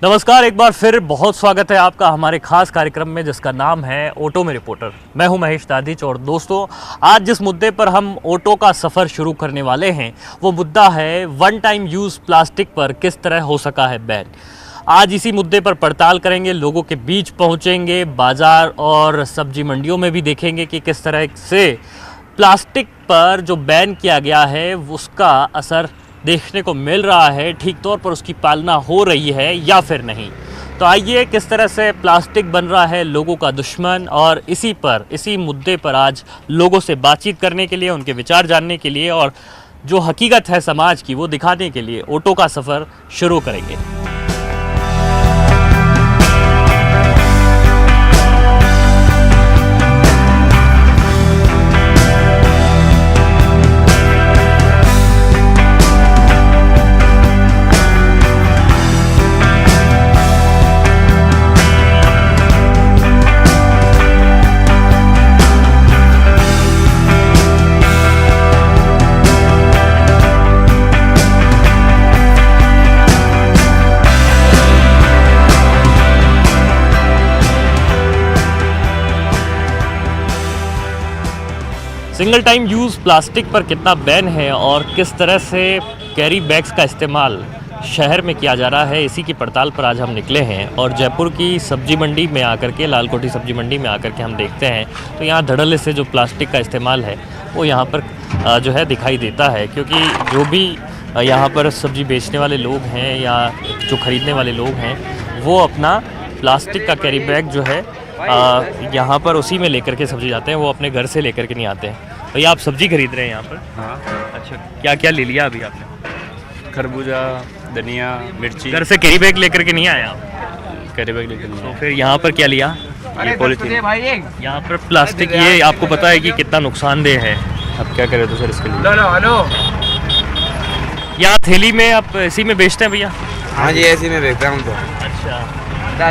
नमस्कार, एक बार फिर बहुत स्वागत है आपका हमारे खास कार्यक्रम में जिसका नाम है ऑटो में रिपोर्टर। मैं हूं महेश दादिच और दोस्तों, आज जिस मुद्दे पर हम ऑटो का सफ़र शुरू करने वाले हैं वो मुद्दा है वन टाइम यूज़ प्लास्टिक पर किस तरह हो सका है बैन। आज इसी मुद्दे पर पड़ताल करेंगे, लोगों के बीच पहुंचेंगे, बाज़ार और सब्जी मंडियों में भी देखेंगे कि किस तरह से प्लास्टिक पर जो बैन किया गया है उसका असर देखने को मिल रहा है, ठीक तौर पर उसकी पालना हो रही है या फिर नहीं। तो आइए किस तरह से प्लास्टिक बन रहा है लोगों का दुश्मन, और इसी मुद्दे पर आज लोगों से बातचीत करने के लिए, उनके विचार जानने के लिए और जो हकीकत है समाज की वो दिखाने के लिए ऑटो का सफ़र शुरू करेंगे। सिंगल टाइम यूज़ प्लास्टिक पर कितना बैन है और किस तरह से कैरी बैग्स का इस्तेमाल शहर में किया जा रहा है, इसी की पड़ताल पर आज हम निकले हैं। और जयपुर की सब्जी मंडी में आकर के, लालकोठी सब्जी मंडी में आकर के हम देखते हैं तो यहाँ धड़ल्ले से जो प्लास्टिक का इस्तेमाल है वो यहाँ पर जो है दिखाई देता है, क्योंकि जो भी यहाँ पर सब्जी बेचने वाले लोग हैं या जो ख़रीदने वाले लोग हैं वो अपना प्लास्टिक का कैरी बैग जो है यहाँ पर उसी में लेकर के सब्जी जाते हैं, वो अपने घर से लेकर के नहीं आते हैं। भैया आप सब्जी खरीद रहे हैं यहाँ पर? हाँ। अच्छा, क्या क्या ले लिया अभी आपने? खरबूजा, धनिया, मिर्ची। घर से कैरी बैग लेकर के नहीं आया आप? कैरी बैग लेकर नहीं तो फिर यहाँ पर क्या लिया? ये पॉलीथीन। यहाँ पर प्लास्टिक, ये आपको पता है कि कितना नुकसानदेह है। अब क्या करें तो सर इसके लिए? यहाँ थैली में आप इसी में बेचते हैं भैया? हाँ जी, ऐसे में बेचता हूँ। तो अच्छा,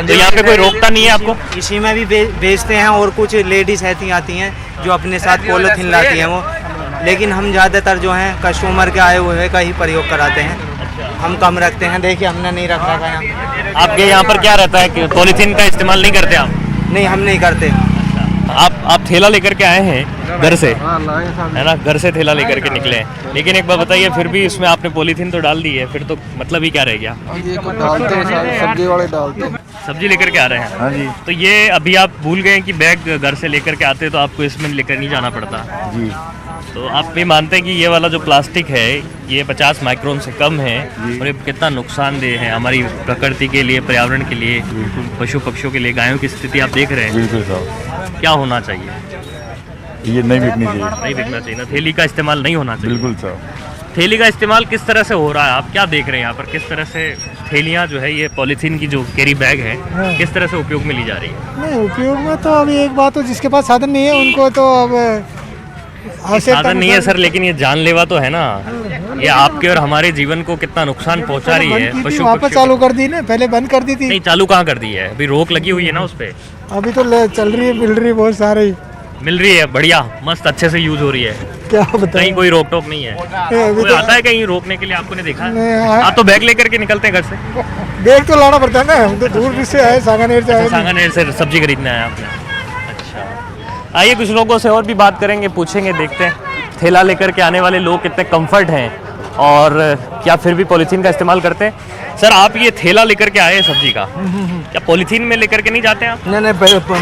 तो यहाँ पे कोई रोकता नहीं है आपको? इसी में भी बेचते हैं, और कुछ लेडीज ऐसी आती हैं जो अपने साथ पॉलीथीन लाती हैं वो, लेकिन हम ज़्यादातर जो हैं कस्टमर के आए हुए का ही प्रयोग कराते हैं। हम कम रखते हैं, देखिए हमने नहीं रखा है यहाँ। आपके यहाँ पर क्या रहता है कि पॉलीथीन का इस्तेमाल नहीं करते आप? नहीं, हम नहीं करते। आप थैला लेकर के आए हैं घर से, है ना? घर से थैला लेकर के निकले हैं, लेकिन एक बात बताइए, फिर भी इसमें आपने पॉलीथीन तो डाल दी है, फिर तो मतलब ही क्या रह गया? सब्जी वाले डालते, सब्जी लेकर के आ रहे हैं। हाँ जी। तो ये अभी आप भूल गए कि बैग घर से लेकर के आते तो आपको इसमें लेकर नहीं जाना पड़ता जी। तो आप भी मानते हैं कि ये वाला जो प्लास्टिक है ये 50 माइक्रोन से कम है और ये कितना नुकसानदेह है हमारी प्रकृति के लिए, पर्यावरण के लिए, पशु पक्षियों के लिए, गायों की स्थिति आप देख रहे हैं। बिल्कुल साहब, क्या होना चाहिए? ये नहीं बिकनी चाहिए। नहीं बिकना चाहिए ना, थैली का इस्तेमाल नहीं होना चाहिए। बिल्कुल साहब। थैली का इस्तेमाल किस तरह से हो रहा है, आप क्या देख रहे हैं यहाँ पर? किस तरह से थैलियाँ जो है, ये पॉलीथीन की जो कैरी बैग है, किस तरह से उपयोग में ली जा रही है? नहीं, उपयोग में तो अभी एक बात हो, जिसके पास साधन नहीं है उनको तो अब साधन नहीं है सर, लेकिन ये जानलेवा तो है ना, ये आपके और हमारे जीवन को कितना नुकसान पहुंचा रही है। पशु वापस चालू कर दी ना, पहले बंद कर दी थी। नहीं, चालू कहाँ कर दी है, अभी रोक लगी हुई है ना उस पे। अभी तो चल रही है, मिल रही है, बहुत सारे मिल रही है, बढ़िया, मस्त, अच्छे से यूज हो रही है। क्या बताएं, कहीं कोई रोक टोक नहीं है? अभी कोई तो आता है कहीं रोकने के लिए? आपको नहीं देखा? नहीं, आप तो बैग लेकर के निकलते हैं घर से। बैग तो लाना पड़ता है ना, हम तो दूर से आए, सांगानेर से आए। सांगानेर से सब्जी खरीदने आए आपने? अच्छा, आइए कुछ लोगों से और भी बात करेंगे, पूछेंगे, देखते हैं थैला लेकर के आने वाले लोग कितने कंफर्ट हैं और क्या फिर भी पॉलीथीन का इस्तेमाल करते हैं। सर, आप ये थैला लेकर के आए हैं सब्जी का, क्या पॉलीथीन में लेकर के नहीं जाते हैं आप? नहीं,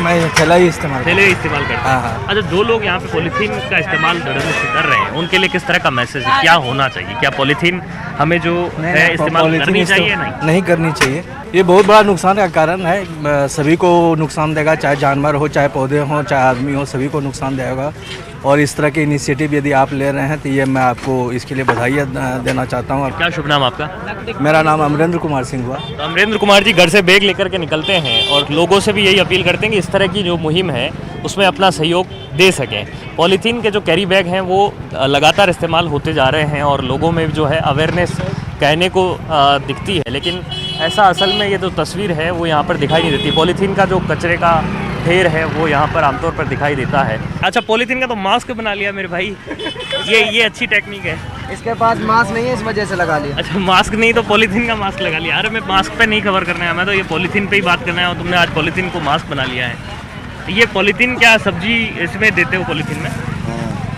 मैं थैला ही इस्तेमाल थैले ही इस्तेमाल करते हैं। हाँ, हाँ। अच्छा, जो लोग यहाँ पे पॉलीथीन का इस्तेमाल धड़ल्ले से कर रहे हैं उनके लिए किस तरह का मैसेज है, क्या होना चाहिए? क्या पॉलीथीन हमें जो है इस्तेमाल करनी चाहिए? नहीं करनी चाहिए। ये बहुत बड़ा नुकसान का कारण है, सभी को नुकसान देगा, चाहे जानवर हो, चाहे पौधे हों, चाहे आदमी हो, सभी को नुकसान देगा। और इस तरह के इनिशिएटिव यदि आप ले रहे हैं तो ये मैं आपको इसके लिए बधाई देना चाहता हूँ। क्या शुभ नाम आपका? मेरा नाम अमरेंद्र कुमार सिंह हुआ। तो अमरेंद्र कुमार जी घर से बैग लेकर के निकलते हैं और लोगों से भी यही अपील करते हैं कि इस तरह की जो मुहिम है उसमें अपना सहयोग दे सकें। पॉलीथीन के जो कैरी बैग हैं वो लगातार इस्तेमाल होते जा रहे हैं और लोगों में जो है अवेयरनेस कहने को दिखती है, लेकिन ऐसा असल में ये जो तस्वीर है वो यहाँ पर दिखाई नहीं देती। पॉलीथीन का जो कचरे का ढेर है वो यहाँ पर आमतौर पर दिखाई देता है। अच्छा, पॉलीथीन का तो मास्क बना लिया मेरे भाई, ये अच्छी टेक्निक है। इसके पास मास्क नहीं है, इस वजह से लगा लिया। अच्छा, मास्क नहीं तो पॉलीथीन का मास्क लगा लिया। अरे मैं मास्क पे नहीं कवर करना है, मैं तो ये पॉलीथीन पे ही बात करना है और तुमने आज पॉलीथीन को मास्क बना लिया है। ये पॉलीथीन क्या सब्जी इसमें देते हो, पॉलीथीन में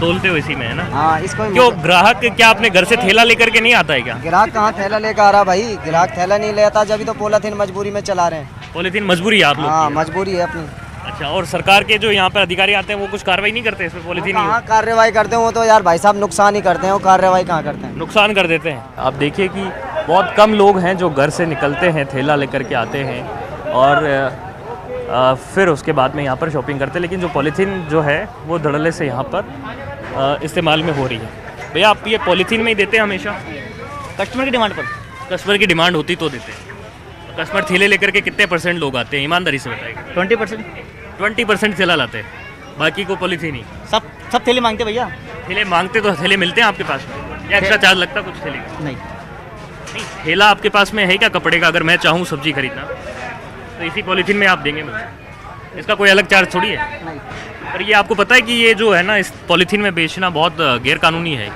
तोलते हो इसी में, है ना? हाँ, इसको क्यों ग्राहक क्या अपने घर से थैला लेकर के नहीं आता है क्या? ग्राहक कहाँ थैला लेकर आ रहा भाई, ग्राहक थैला नहीं लेता, जब तो पॉलीथीन मजबूरी में चला रहे हैं। पॉलीथीन मजबूरी है आप लोग हाँ, की? मजबूरी है अपनी। अच्छा, और सरकार के जो यहाँ पर अधिकारी आते हैं वो कुछ कार्रवाई नहीं करते इसमें? पॉलीथीन कहाँ कार्रवाई करते हैं वो तो यार भाई साहब नुकसान ही करते हैं, वो कार्रवाई कहाँ करते हैं, नुकसान कर देते हैं। आप देखिए कि बहुत कम लोग हैं जो घर से निकलते हैं, थैला लेकर के आते हैं और फिर उसके बाद में यहाँ पर शॉपिंग करते हैं। लेकिन जो पॉलीथीन जो है वो धड़ल्ले से यहाँ पर इस्तेमाल में हो रही है। भैया आप ये पॉलीथीन में ही देते हैं हमेशा? कस्टमर की डिमांड पर। कस्टमर की डिमांड होती तो देते हैं। कस्टमर थैले लेकर के कितने % लोग आते हैं, ईमानदारी से बताइए? 20%। 20% थैला लाते हैं, बाकी को पॉलीथीन ही। सब थैले मांगते भैया। थैले मांगते तो थैले मिलते हैं आपके पास में या एक्स्ट्रा चार्ज लगता कुछ थैले का? नहीं, नहीं, थैला आपके पास में है क्या कपड़े का? अगर मैं चाहूँ सब्जी खरीदना तो इसी पॉलीथीन में आप देंगे मुझे, इसका कोई अलग चार्ज थोड़ी है? नहीं पर ये आपको पता है कि ये जो है ना इस पॉलीथीन में बेचना बहुत गैर कानूनी है?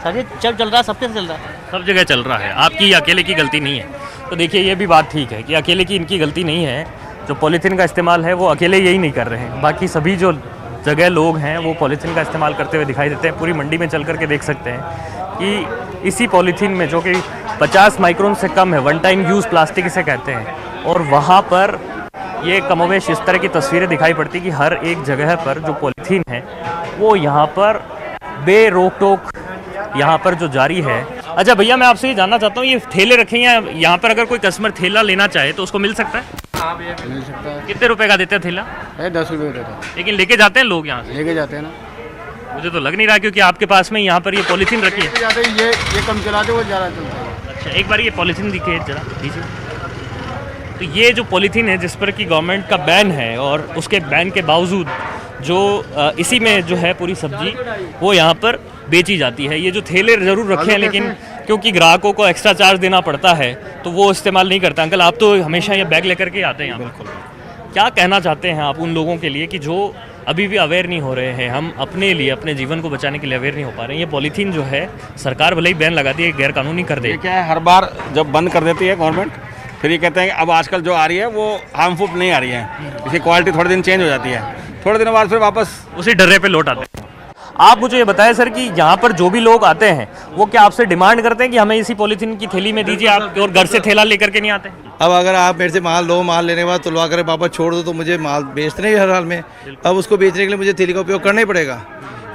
सर, ये चल रहा है, सबके चल रहा है। सब जगह चल रहा है, आपकी अकेले की गलती नहीं है। तो देखिए ये भी बात ठीक है कि अकेले की इनकी गलती नहीं है, जो पॉलीथीन का इस्तेमाल है वो अकेले यही नहीं कर रहे हैं, बाकी सभी जो जगह लोग हैं वो पॉलीथीन का इस्तेमाल करते हुए दिखाई देते हैं। पूरी मंडी में चल करके देख सकते हैं कि इसी पॉलीथीन में, जो कि 50 माइक्रोन से कम है, वन टाइम यूज़ प्लास्टिक इसे कहते हैं, और वहाँ पर ये कमोवेश इस तरह की तस्वीरें दिखाई पड़ती कि हर एक जगह पर जो पॉलीथीन है वो यहाँ पर बेरोक टोक यहाँ पर जो जारी है। अच्छा भैया, मैं आपसे ये जानना चाहता हूँ, ये ठेले रखे हैं यहाँ पर, अगर कोई कस्टमर ठेला लेना चाहे तो उसको मिल सकता है? मिल सकता है। कितने रुपए का देते हैं ठेला? 10 रुपये देता है, लेकिन लेके जाते हैं लोग यहाँ से? लेके जाते हैं ना। मुझे तो लग नहीं रहा, क्योंकि आपके पास में यहाँ पर ये पॉलीथीन रखी है। जाते ये कम चलाते, वो ज़्यादा चलता है। अच्छा, एक बार ये पॉलीथीन दिखिए जरा दीजिए। तो ये जो पॉलीथीन है जिस पर कि गवर्नमेंट का बैन है, और उसके बैन के बावजूद जो इसी में जो है पूरी सब्जी वो यहाँ पर बेची जाती है। ये जो ठेले ज़रूर रखे हैं, लेकिन क्योंकि ग्राहकों को एक्स्ट्रा चार्ज देना पड़ता है तो वो इस्तेमाल नहीं करता। अंकल, आप तो हमेशा ये बैग लेकर के आते हैं यहाँ? बिल्कुल। क्या कहना चाहते हैं आप उन लोगों के लिए कि जो अभी भी अवेयर नहीं हो रहे हैं? हम अपने लिए, अपने जीवन को बचाने के लिए अवेयर नहीं हो पा रहे हैं। ये पॉलीथीन जो है सरकार भले ही बैन लगा दी है, गैर कानूनी कर दे। क्या है, हर बार जब बंद कर देती है गवर्नमेंट, फिर ये कहते हैं कि अब आजकल जो आ रही है वो हार्मफुल नहीं आ रही है, इसकी क्वालिटी थोड़े दिन चेंज हो जाती है, थोड़े दिनों बाद फिर वापस उसी डर्रे पे लौट आते हैं। आप मुझे ये बताएं सर कि यहाँ पर जो भी लोग आते हैं वो क्या आपसे डिमांड करते हैं कि हमें इसी पॉलीथीन की थैली में दीजिए, आप और घर से थैला लेकर के नहीं आते? अब अगर आप मेरे से माल लो, माल लेने के बाद तुलवा कर वापस छोड़ दो तो मुझे माल बेचना ही हर हाल में। अब उसको बेचने के लिए मुझे थैली का उपयोग करना ही पड़ेगा,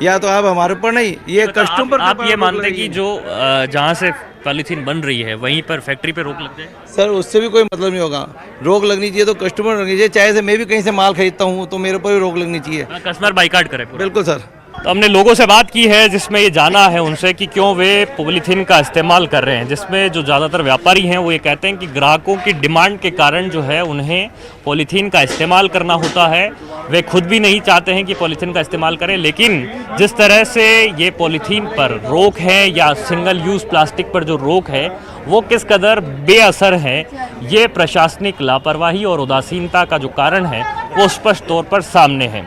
या तो आप हमारे ऊपर नहीं, ये कस्टमर। आप ये मानते हैं कि जो जहाँ से पॉलीथीन बन रही है वहीं पर फैक्ट्री पे रोक लग जाए? सर, उससे भी कोई मतलब नहीं होगा। रोक लगनी चाहिए तो कस्टमर लगनी चाहिए, चाहे से मैं भी कहीं से माल खरीदता हूँ तो मेरे ऊपर भी रोक लगनी चाहिए। कस्टमर बाइकाट करे पूरा? बिल्कुल सर। तो हमने लोगों से बात की है जिसमें ये जाना है उनसे कि क्यों वे पॉलीथीन का इस्तेमाल कर रहे हैं, जिसमें जो ज़्यादातर व्यापारी हैं वो ये कहते हैं कि ग्राहकों की डिमांड के कारण जो है उन्हें पॉलीथीन का इस्तेमाल करना होता है। वे खुद भी नहीं चाहते हैं कि पॉलीथीन का इस्तेमाल करें, लेकिन जिस तरह से ये पॉलीथीन पर रोक है या सिंगल यूज़ प्लास्टिक पर जो रोक है वो किस कदर बेअसर है, ये प्रशासनिक लापरवाही और उदासीनता का जो कारण है वो स्पष्ट तौर पर सामने है।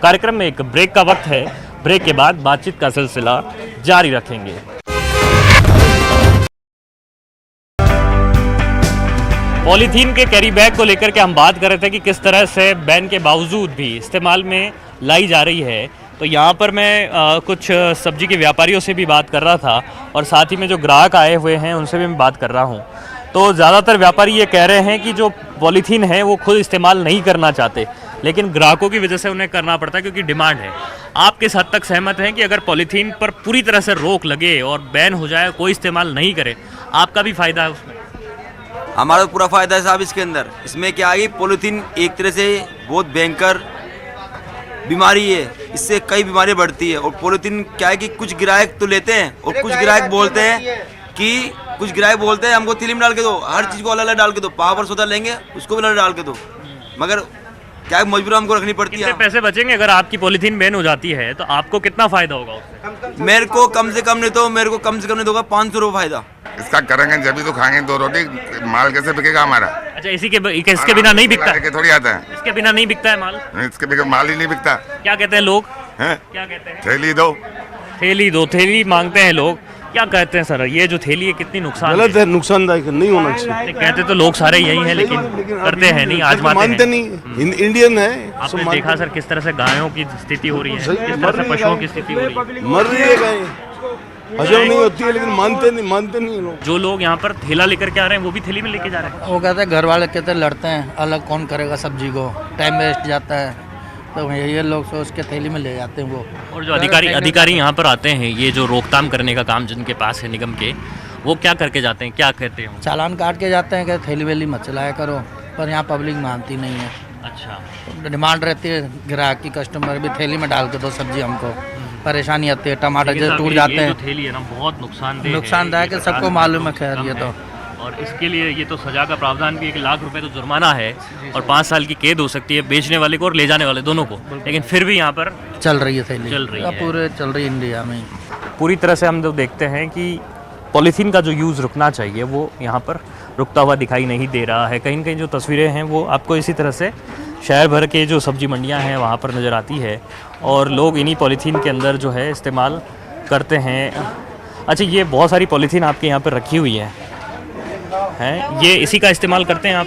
कार्यक्रम में एक ब्रेक का वक्त है, ब्रेक के बाद बातचीत का सिलसिला जारी रखेंगे। पॉलीथीन के कैरी बैग को लेकर के हम बात कर रहे थे कि किस तरह से बैन के बावजूद भी इस्तेमाल में लाई जा रही है। तो यहाँ पर मैं कुछ सब्जी के व्यापारियों से भी बात कर रहा था और साथ ही में जो ग्राहक आए हुए हैं उनसे भी मैं बात कर रहा हूँ। तो ज़्यादातर व्यापारी ये कह रहे हैं कि जो पॉलीथीन है वो खुद इस्तेमाल नहीं करना चाहते, लेकिन ग्राहकों की वजह से उन्हें करना पड़ता है क्योंकि डिमांड है। आप किस हद तक सहमत हैं कि अगर पॉलीथीन पर पूरी तरह से रोक लगे और बैन हो जाए, कोई इस्तेमाल नहीं करे, आपका भी फ़ायदा है उसमें? हमारा पूरा फ़ायदा है साहब इसके अंदर। इसमें क्या है, पॉलीथीन एक तरह से बहुत भयंकर बीमारी है, इससे कई बीमारियां बढ़ती है। और पॉलीथीन क्या है कि कुछ ग्राहक तो लेते हैं और कुछ ग्राहक बोलते हैं हमको थैली में डाल के दो, हर चीज़ को अलग अलग डाल के दो, पावर सोदा लेंगे उसको भी अलग डाल के दो, मगर क्या मजबूर हमको रखनी पड़ती है। पैसे बचेंगे अगर आपकी पॉलीथीन बैन हो जाती है तो आपको कितना फ़ायदा होगा उससे? मेरे को कम से कम नहीं तो होगा 500 रुपये फ़ायदा। इसका करेंगे जब भी तो खाएंगे 2 रोटी, माल कैसे बिकेगा हमारा? अच्छा, इसके बिना नहीं बिकता है? थोड़ी आता है, इसके बिना नहीं बिकता है माल? इसके बगैर माल ही नहीं बिकता क्या कहते हैं लोग? है। क्या कहते हैं? थैली दो, थैली मांगते हैं लोग। क्या कहते हैं सर, ये जो थैली है कितनी नुकसान गलत है, नुकसानदायक नहीं होना चाहिए। कहते तो लोग सारे यही हैं, लेकिन करते हैं नहीं, आजमाते मानते हैं। नहीं, इंडियन है। आपने देखा सर किस तरह से गायों की स्थिति हो रही है, किस तरह से पशुओं की स्थिति हो रही है। मर रही है गाय, हजम नहीं होती है, लेकिन मानते नहीं लोग। जो लोग यहाँ पर थैला लेकर के आ रहे हैं वो भी थैली में लेके जा रहे हैं। वो कहते हैं, घर वाले कहते हैं लड़ते हैं, अलग कौन करेगा सब्जी को, टाइम वेस्ट जाता है, तो ये लोग सोच के थैली में ले जाते हैं वो। और जो अधिकारी यहाँ पर आते हैं, ये जो रोकथाम करने का काम जिनके पास है निगम के, वो क्या करके जाते हैं, क्या कहते हैं? चालान काट के जाते हैं कि थैली वेली मत चलाया करो, पर यहाँ पब्लिक मानती नहीं है। अच्छा, डिमांड रहती है ग्राहक की, कस्टमर भी थैली में डाल के दो सब्जी, हमको परेशानी आती है, टमाटर जैसे टूट जाते हैं। थैली है ना, बहुत नुकसानदायक है, सबको मालूम है। खैर ये तो, और इसके लिए ये तो सजा का प्रावधान भी 1 लाख रुपए तो जुर्माना है और 5 साल की कैद हो सकती है, बेचने वाले को और ले जाने वाले दोनों को। लेकिन फिर भी यहाँ पर चल रही है थैली, चल रही है, पूरे चल रही है इंडिया में। पूरी तरह से हम जो देखते हैं कि पॉलीथीन का जो यूज़ रुकना चाहिए वो यहाँ पर रुकता हुआ दिखाई नहीं दे रहा है। कहीं न कहीं जो तस्वीरें हैं वो आपको इसी तरह से शहर भर के जो सब्जी मंडियाँ हैं वहाँ पर नज़र आती है, और लोग इन्हीं पॉलीथीन के अंदर जो है इस्तेमाल करते हैं। अच्छा, ये बहुत सारी पॉलीथीन आपके यहाँ पर रखी हुई है, ये इसी का इस्तेमाल करते हैं आप?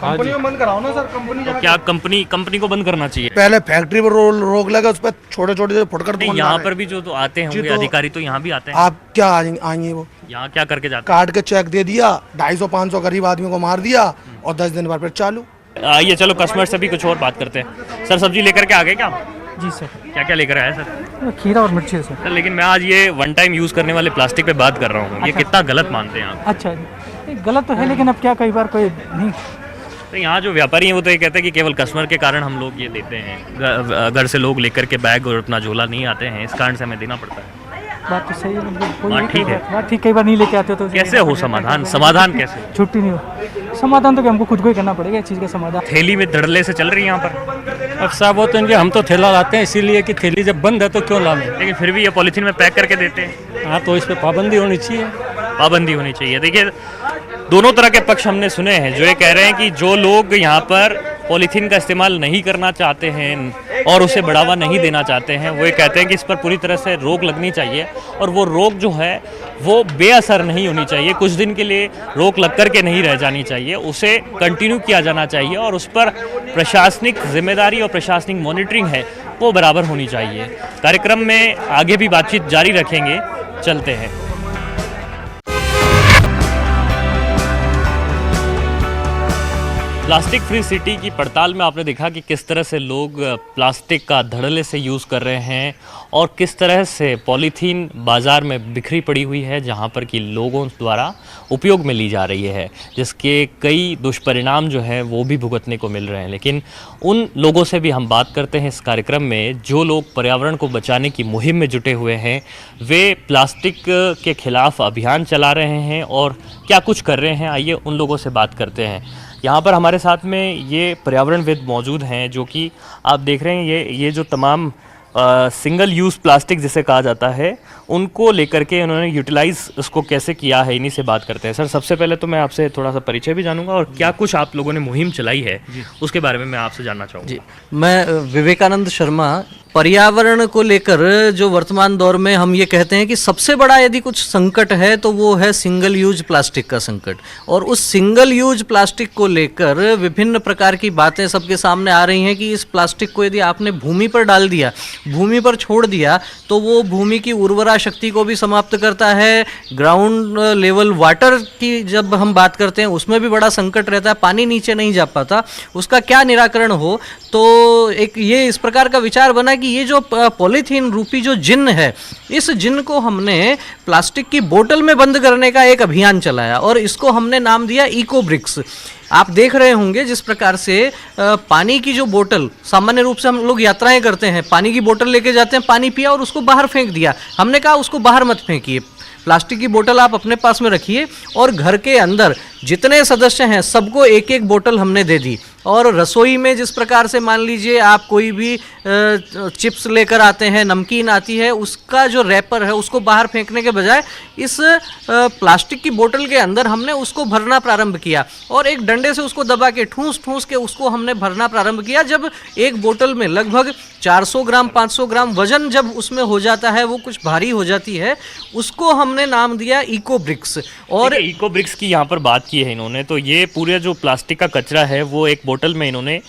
कंपनी को बंद कराओ ना सर, कंपनी तो क्या कंपनी को बंद करना चाहिए? पहले फैक्ट्री पर रोक लगा, उस पर छोटे छोटे फुटकर यहाँ पर भी जो तो आते होंगे अधिकारी, तो यहाँ भी आते हैं। आप क्या आएंगे, वो यहाँ क्या करके जाते काट के चेक दे दिया, 250-500 गरीब आदमियों को मार दिया, और 10 दिन बाद फिर चालू। आइए चलो कस्टमर से भी कुछ और बात करते हैं। सर, सब्जी लेकर के आ गए क्या? जी सर। क्या क्या लेकर आए सर? खीरा और मिर्ची सर। सर, लेकिन मैं आज ये 1 टाइम यूज़ करने वाले प्लास्टिक पे बात कर रहा हूँ, ये कितना गलत मानते हैं आप? अच्छा, गलत तो है, लेकिन अब क्या, कई बार कोई नहीं। तो यहाँ जो व्यापारी हैं वो तो ये कहते हैं कि केवल कस्टमर के कारण हम लोग ये देते हैं, घर से लोग लेकर के बैग और अपना झोला नहीं आते हैं, इस कारण से हमें देना पड़ता है। बात तो सही है, बात ठीक है, बात ठीक। कई बार नहीं लेके आते तो कैसे हो समाधान कैसे? छुट्टी नहीं हो, समाधान तो हमको खुद को ही करना पड़ेगा, इस चीज़ का समाधान। थैली में धड़ल्ले से चल रही है यहाँ पर। अब साहब वो तो इनके, हम तो थैला लाते हैं इसीलिए कि थैली जब बंद है तो क्यों ला लें, लेकिन फिर भी ये पॉलीथीन में पैक करके देते हैं। हाँ, तो इस पर पाबंदी होनी चाहिए। पाबंदी होनी चाहिए। देखिए, दोनों तरह के पक्ष हमने सुने हैं। जो ये कह रहे हैं कि जो लोग यहाँ पर पॉलीथीन का इस्तेमाल नहीं करना चाहते हैं और उसे बढ़ावा नहीं देना चाहते हैं, वो ये कहते हैं कि इस पर पूरी तरह से रोक लगनी चाहिए, और वो रोक जो है वो बेअसर नहीं होनी चाहिए, कुछ दिन के लिए रोक लग कर के नहीं रह जानी चाहिए, उसे कंटिन्यू किया जाना चाहिए, और उस पर प्रशासनिक जिम्मेदारी और प्रशासनिक मॉनिटरिंग है वो बराबर होनी चाहिए। कार्यक्रम में आगे भी बातचीत जारी रखेंगे, चलते हैं। प्लास्टिक फ्री सिटी की पड़ताल में आपने देखा कि किस तरह से लोग प्लास्टिक का धड़ल्ले से यूज़ कर रहे हैं, और किस तरह से पॉलीथीन बाज़ार में बिखरी पड़ी हुई है, जहां पर कि लोगों द्वारा उपयोग में ली जा रही है, जिसके कई दुष्परिणाम जो हैं वो भी भुगतने को मिल रहे हैं। लेकिन उन लोगों से भी हम बात करते हैं इस कार्यक्रम में जो लोग पर्यावरण को बचाने की मुहिम में जुटे हुए हैं, वे प्लास्टिक के खिलाफ अभियान चला रहे हैं और क्या कुछ कर रहे हैं। आइए उन लोगों से बात करते हैं। यहाँ पर हमारे साथ में ये पर्यावरणविद मौजूद हैं, जो कि आप देख रहे हैं ये जो तमाम सिंगल यूज़ प्लास्टिक जिसे कहा जाता है, उनको लेकर के उन्होंने यूटिलाइज़ उसको कैसे किया है, इन्हीं से बात करते हैं। सर, सबसे पहले तो मैं आपसे थोड़ा सा परिचय भी जानूंगा, और क्या कुछ आप लोगों ने मुहिम चलाई है उसके बारे में मैं आपसे जानना चाहूँगा। जी, मैं विवेकानंद शर्मा। पर्यावरण को लेकर जो वर्तमान दौर में हम ये कहते हैं कि सबसे बड़ा यदि कुछ संकट है तो वो है सिंगल यूज प्लास्टिक का संकट, और उस सिंगल यूज प्लास्टिक को लेकर विभिन्न प्रकार की बातें सबके सामने आ रही हैं कि इस प्लास्टिक को यदि आपने भूमि पर डाल दिया, भूमि पर छोड़ दिया, तो वो भूमि की उर्वरा शक्ति को भी समाप्त करता है। ग्राउंड लेवल वाटर की जब हम बात करते हैं उसमें भी बड़ा संकट रहता है, पानी नीचे नहीं जा पाता। उसका क्या निराकरण हो, तो एक ये इस प्रकार का विचार बना कि ये जो पॉलीथीन रूपी जो जिन्न है, इस जिन्न को हमने प्लास्टिक की बोतल में बंद करने का एक अभियान चलाया, और इसको हमने नाम दिया इको ब्रिक्स। आप देख रहे होंगे जिस प्रकार से पानी की जो बोतल, सामान्य रूप से हम लोग यात्राएं करते हैं, पानी की बोतल लेके जाते हैं, पानी पिया और उसको बाहर फेंक दिया। हमने कहा उसको बाहर मत फेंकिए, प्लास्टिक की बोतल आप अपने पास में रखिए और घर के अंदर जितने सदस्य हैं सबको एक एक बोतल हमने दे दी। और रसोई में जिस प्रकार से मान लीजिए आप कोई भी चिप्स लेकर आते हैं, नमकीन आती है, उसका जो रैपर है उसको बाहर फेंकने के बजाय इस प्लास्टिक की बोतल के अंदर हमने उसको भरना प्रारंभ किया और एक डंडे से उसको दबा के ठूस ठूस के उसको हमने भरना प्रारंभ किया। जब एक बोतल में लगभग 400 ग्राम 500 ग्राम वजन जब उसमें हो जाता है, वो कुछ भारी हो जाती है, उसको हमने नाम दिया इको ब्रिक्स। और इको ब्रिक्स की यहाँ पर बात की है इन्होंने, तो ये पूरे जो प्लास्टिक का कचरा है वो एक बोतल में इन्होंने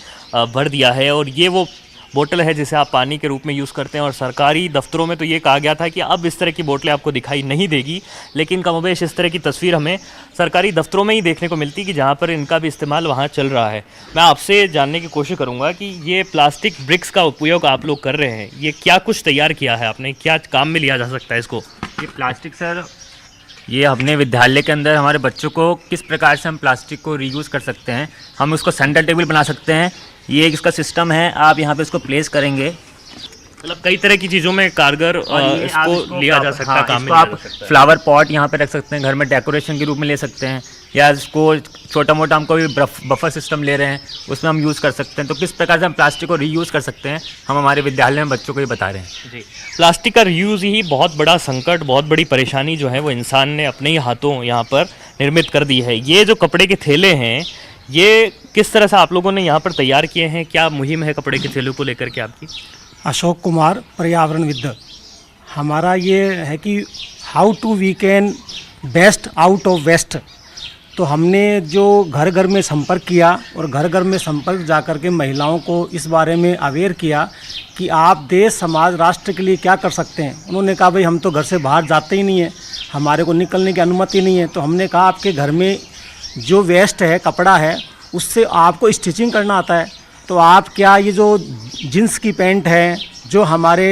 भर दिया है और ये वो बोतल है जिसे आप पानी के रूप में यूज़ करते हैं। और सरकारी दफ्तरों में तो ये कहा गया था कि अब इस तरह की बोतलें आपको दिखाई नहीं देगी, लेकिन कमोबेश इस तरह की तस्वीर हमें सरकारी दफ्तरों में ही देखने को मिलती कि जहाँ पर इनका भी इस्तेमाल वहाँ चल रहा है। मैं आपसे जानने की कोशिश करूँगा कि ये प्लास्टिक ब्रिक्स का उपयोग आप लोग कर रहे हैं, ये क्या कुछ तैयार किया है आपने, क्या काम में लिया जा सकता है इसको? ये प्लास्टिक सर, ये अपने विद्यालय के अंदर हमारे बच्चों को किस प्रकार से हम प्लास्टिक को रीयूज़ कर सकते हैं, हम उसको सेंटर टेबल बना सकते हैं। ये इसका सिस्टम है, आप यहाँ पे इसको प्लेस करेंगे, मतलब कई तरह की चीज़ों में कारगर इसको लिया जा सकता है, काम में आप फ्लावर पॉट यहाँ पे रख सकते हैं, घर में डेकोरेशन के रूप में ले सकते हैं, या इसको छोटा मोटा हम कोई बफर सिस्टम ले रहे हैं उसमें हम यूज़ कर सकते हैं। तो किस प्रकार से हम प्लास्टिक को रीयूज़ कर सकते हैं, हम हमारे विद्यालय में बच्चों को ये बता रहे हैं। जी, प्लास्टिक का रीयूज़ ही बहुत बड़ा संकट, बहुत बड़ी परेशानी जो है वो इंसान ने अपने ही हाथों यहाँ पर निर्मित कर दी है। ये जो कपड़े के थैले हैं, ये किस तरह से आप लोगों ने यहाँ पर तैयार किए हैं, क्या मुहिम है कपड़े के थैलों को लेकर के आपकी? अशोक कुमार, पर्यावरणविद। हमारा ये है कि how to we can best out of waste. तो हमने जो घर घर में संपर्क किया और घर घर में संपर्क जा कर के महिलाओं को इस बारे में अवेयर किया कि आप देश समाज राष्ट्र के लिए क्या कर सकते हैं। उन्होंने कहा भाई हम तो घर से बाहर जाते ही नहीं है, हमारे को निकलने की अनुमति नहीं है। तो हमने कहा आपके घर में जो वेस्ट है, कपड़ा है, उससे आपको स्टिचिंग करना आता है, तो आप क्या ये जो जींस की पैंट है, जो हमारे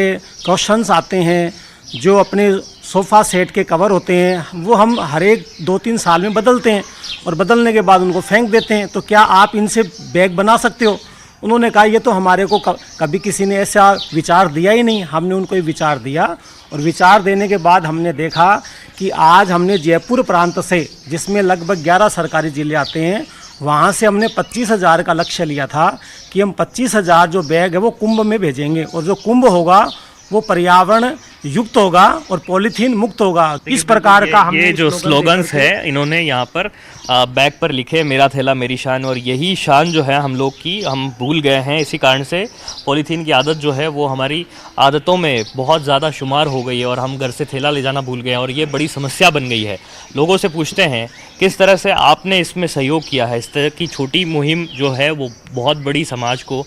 क्वेश्चंस आते हैं, जो अपने सोफ़ा सेट के कवर होते हैं, वो हम हर एक 2-3 साल में बदलते हैं और बदलने के बाद उनको फेंक देते हैं, तो क्या आप इनसे बैग बना सकते हो? उन्होंने कहा ये तो हमारे को कभी किसी ने ऐसा विचार दिया ही नहीं। हमने उनको ये विचार दिया और विचार देने के बाद हमने देखा कि आज हमने जयपुर प्रांत से, जिसमें लगभग 11 सरकारी जिले आते हैं, वहाँ से हमने 25,000 का लक्ष्य लिया था कि हम 25,000 जो बैग है वो कुंभ में भेजेंगे और जो कुंभ होगा वो पर्यावरण युक्त होगा और पॉलीथीन मुक्त होगा। इस प्रकार का हमने ये जो स्लोगन्स है इन्होंने यहाँ पर बैग पर लिखे, मेरा थैला मेरी शान, और यही शान जो है हम लोग की हम भूल गए हैं। इसी कारण से पॉलीथीन की आदत जो है वो हमारी आदतों में बहुत ज़्यादा शुमार हो गई है और हम घर से थैला ले जाना भूल गए हैं और ये बड़ी समस्या बन गई है। लोगों से पूछते हैं किस तरह से आपने इसमें सहयोग किया है, इस तरह की छोटी मुहिम जो है वो बहुत बड़ी समाज को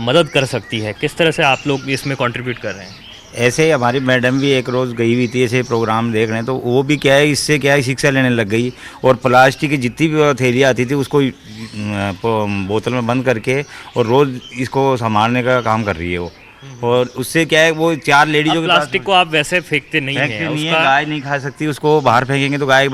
मदद कर सकती है, किस तरह से आप लोग इसमें कंट्रीब्यूट कर रहे हैं? ऐसे ही हमारी मैडम भी एक रोज़ गई हुई थी ऐसे प्रोग्राम देख रहे हैं, तो वो भी क्या है, इससे क्या है, शिक्षा लेने लग गई और प्लास्टिक की जितनी भी थैलियाँ आती थी उसको बोतल में बंद करके और रोज़ इसको संभालने का काम कर रही है वो। और उससे क्या है, वो 4 लेडीजों के प्लास्टिक को आप वैसे फेंकते नहीं हैं, उसका गाय नहीं खा सकती, उसको बाहर फेंकेंगे तो गाय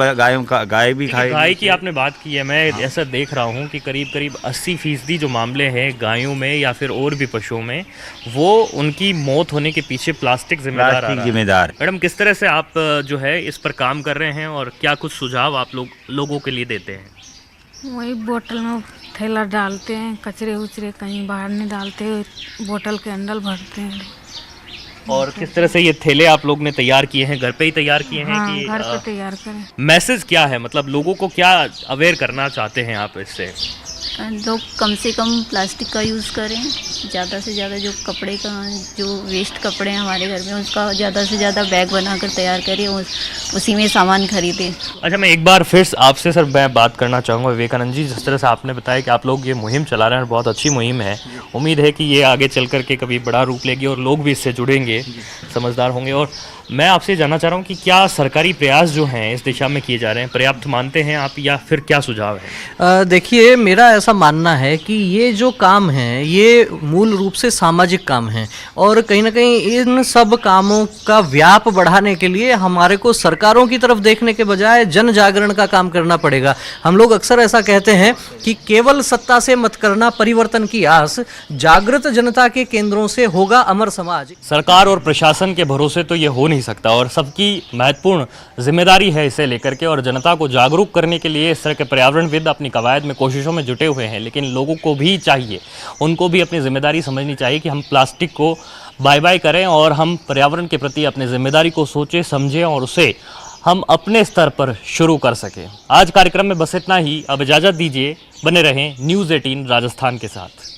भी खाएगी। गाय की आपने बात की है, मैं ऐसा देख रहा हूँ कि करीब 80% जो मामले हैं गायों में या फिर और भी पशुओं में, वो उनकी मौत होने के पीछे प्लास्टिक जिम्मेदार। मैडम, किस तरह से आप जो है इस पर काम कर रहे हैं और क्या कुछ सुझाव आप लोगों के लिए देते हैं? वही बोतल में थैला डालते हैं, कचरे उचरे कहीं बाहर नहीं डालते, बोतल के अंदर भरते हैं। और किस तरह से ये थैले आप लोग ने तैयार किए हैं, घर पे ही तैयार किए हैं? हाँ, कि घर पे तैयार करें। मैसेज क्या है, मतलब लोगों को क्या अवेयर करना चाहते हैं आप इससे? लोग कम से कम प्लास्टिक का यूज़ करें, ज़्यादा से ज़्यादा जो कपड़े का, जो वेस्ट कपड़े हैं हमारे घर में, उसका ज़्यादा से ज़्यादा बैग बनाकर तैयार करें, उसी में सामान खरीदें। अच्छा, मैं एक बार फिर आपसे सर मैं बात करना चाहूँगा विवेकानंद जी, जिस तरह से आपने बताया कि आप लोग ये मुहिम चला रहे हैं, बहुत अच्छी मुहिम है, उम्मीद है कि ये आगे चल कर के कभी बड़ा रूप लेगी और लोग भी इससे जुड़ेंगे, समझदार होंगे। और मैं आपसे जानना चाह रहा हूँ कि क्या सरकारी प्रयास जो हैं इस दिशा में किए जा रहे हैं, पर्याप्त मानते हैं आप, या फिर क्या सुझाव है? देखिए, मेरा ऐसा मानना है कि ये जो काम है ये मूल रूप से सामाजिक काम हैं और कहीं ना कहीं इन सब कामों का व्याप बढ़ाने के लिए हमारे को सरकारों की तरफ देखने के बजाय जन जागरण का काम करना पड़ेगा। हम लोग अक्सर ऐसा कहते हैं कि केवल सत्ता से मत करना परिवर्तन की आस, जागृत जनता के केंद्रों से होगा अमर समाज। सरकार और प्रशासन के भरोसे तो ये हो नहीं सकता और सबकी महत्वपूर्ण जिम्मेदारी है इसे लेकर के, और जनता को जागरूक करने के लिए इस तरह के पर्यावरणविद अपनी कवायद में कोशिशों में जुटे हुए हैं। लेकिन लोगों को भी चाहिए, उनको भी अपनी जिम्मेदारी समझनी चाहिए कि हम प्लास्टिक को बाय बाय करें और हम पर्यावरण के प्रति अपनी जिम्मेदारी को सोचें, समझें और उसे हम अपने स्तर पर शुरू कर सकें। आज कार्यक्रम में बस इतना ही। अब इजाज़त दीजिए, बने रहें न्यूज़ 18 राजस्थान के साथ।